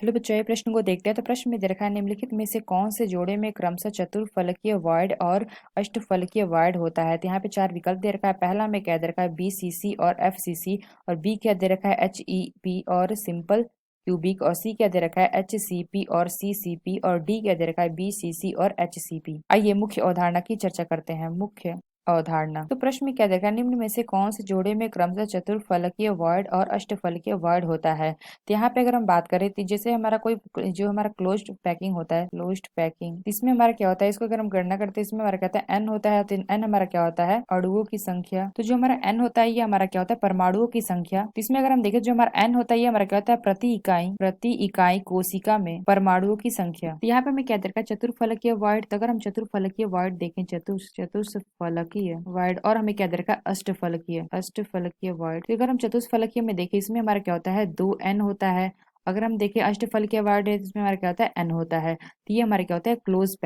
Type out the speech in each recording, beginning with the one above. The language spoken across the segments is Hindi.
हेलो बच्चों, ये प्रश्न को देखते हैं। तो प्रश्न में दे रखा है, निम्नलिखित में से कौन से जोड़े में क्रमशः चतुर्फलकीय वॉइड और अष्टफलकीय वॉइड होता है। तो यहाँ पे चार विकल्प दे रखा है। पहला में क्या दे रखा है, BCC और FCC, और बी क्या दे रखा है, HEP और सिंपल क्यूबिक, और सी क्या दे रखा है, HCP और CCP, और डी क्या दे रखा है, BCC और HCP। आइए मुख्य अवधारणा की चर्चा करते हैं। मुख्य अवधारणा। तो प्रश्न में क्या देखा है, निम्न में से कौन से जोड़े में क्रमशः चतुर्फलकीय वॉइड और अष्टफलकीय वॉइड होता है। तो यहाँ पे अगर हम बात करें तो जैसे हमारा कोई जो हमारा क्लोज्ड पैकिंग होता है, क्लोज्ड पैकिंग, इसमें हमारा क्या होता है, इसको अगर हम गणना करते हैं इसमें हमारा कहता है n होता है। तो n हमारा क्या होता है, अणुओं की संख्या। तो जो हमारा n होता है ये हमारा क्या होता है, परमाणुओं की संख्या। तो इसमें अगर हम देखें जो हमारा n होता है ये हमारा क्या होता है, प्रति इकाई कोशिका में परमाणुओं की संख्या। तो यहाँ पे हमें क्या दरकार, चतुर्फलकीय वॉइड। तो अगर हम चतुर्फलकीय वॉइड देखें, चतुष्फलकीय वॉइड, और हमें क्या दरकार, अष्टफलकीय वॉइड। तो अगर हम चतुष्फलकीय में देखें इसमें हमारा क्या होता है, 2n होता है। अगर हम देखें अष्टफलकीय वॉइड है इसमें हमारा क्या होता है, n होता है। तो ये हमारा क्या होता है, क्लोज्ड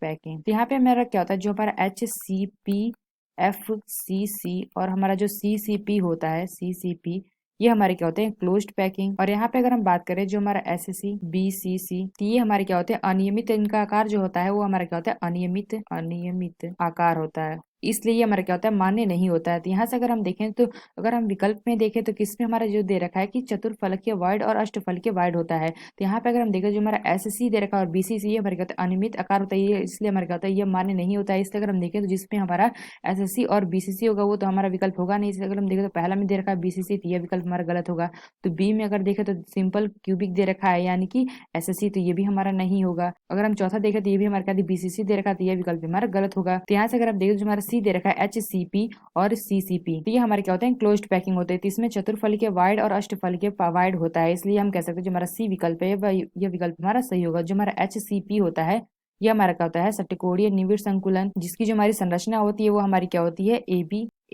पैकिंग। तो यहाँ पे हमारा क्या होता है, जो हमारा HCP, FCC और हमारा जो CCP होता है, CCP, ये हमारे क्या होते हैं, क्लोज्ड पैकिंग। और यहाँ पे अगर हम बात करें जो हमारा SC, BCC, तो ये हमारे क्या होते हैं, अनियमित। इनका आकार जो होता है वो हमारा क्या होता है, अनियमित आकार होता है, इसलिए ये हमारा क्या होता है, मान्य नहीं होता है। तो यहाँ से अगर हम देखें तो अगर हम विकल्प में देखें तो किसमें हमारा जो दे रखा है कि चतुर्फलकीय वॉइड और अष्टफलकीय वॉइड होता है। तो यहाँ पे अगर हम देखें जो हमारा SC दे रखा है और BCC, ये हमारे क्या होता है, अनियमित आकार होता है, ये इसलिए हमारा क्या होता है, ये मान्य नहीं होता है। इसलिए अगर हम देखें तो जिसमें हमारा SSC और BCC होगा वो तो हमारा विकल्प होगा नहीं। इसलिए अगर हम देखें तो पहला में दे रखा है BCC, तो यह विकल्प हमारा गलत होगा। तो बी में अगर देखें तो सिंपल क्यूबिक दे रखा है यानी कि SSC, तो ये भी हमारा नहीं होगा। अगर हम चौथा देखें तो ये भी हमारे क्या BCC दे रखा है, तो यह विकल्प हमारा गलत होगा। तो यहाँ से अगर हम देखें जो हमारा सी दे रखा है HCP और CCP, तो ये हमारे क्या होते हैं, क्लोज्ड पैकिंग होते हैं। तो इसमें चतुर्फलकीय वाइड और अष्टफलकीय वाइड होता है, इसलिए हम कह सकते हैं जो हमारा सी विकल्प है यह विकल्प हमारा सही होगा। जो हमारा HCP होता है ये हमारा क्या होता है, षट्कोणीय निविड़ संकुलन, जिसकी जो हमारी संरचना होती है वो हमारी क्या होती है,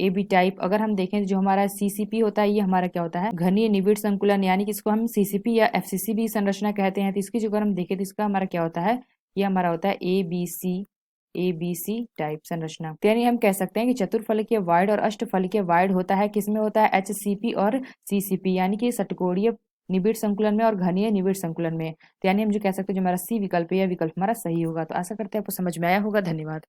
AB टाइप। अगर हम देखें जो हमारा CCP होता है ये हमारा क्या होता है, घनीय निविड़ संकुलन, यानी कि इसको हम CCP या FCC भी संरचना कहते हैं। तो इसकी जो अगर हम देखें तो इसका हमारा क्या होता है, ये हमारा होता है ABC टाइप संरचना। तो यानी हम कह सकते हैं कि चतुर्फलकीय वाइड और अष्टफलकीय वाइड होता है किसमें होता है, HCP और CCP, यानी कि षट्कोणीय निबिड़ संकुलन में और घनीय निबिड़ संकुलन में। तो यानी हम जो कह सकते हैं जो हमारा सी विकल्प है यह विकल्प हमारा सही होगा। तो आशा करते हैं आपको समझ में आया होगा। धन्यवाद।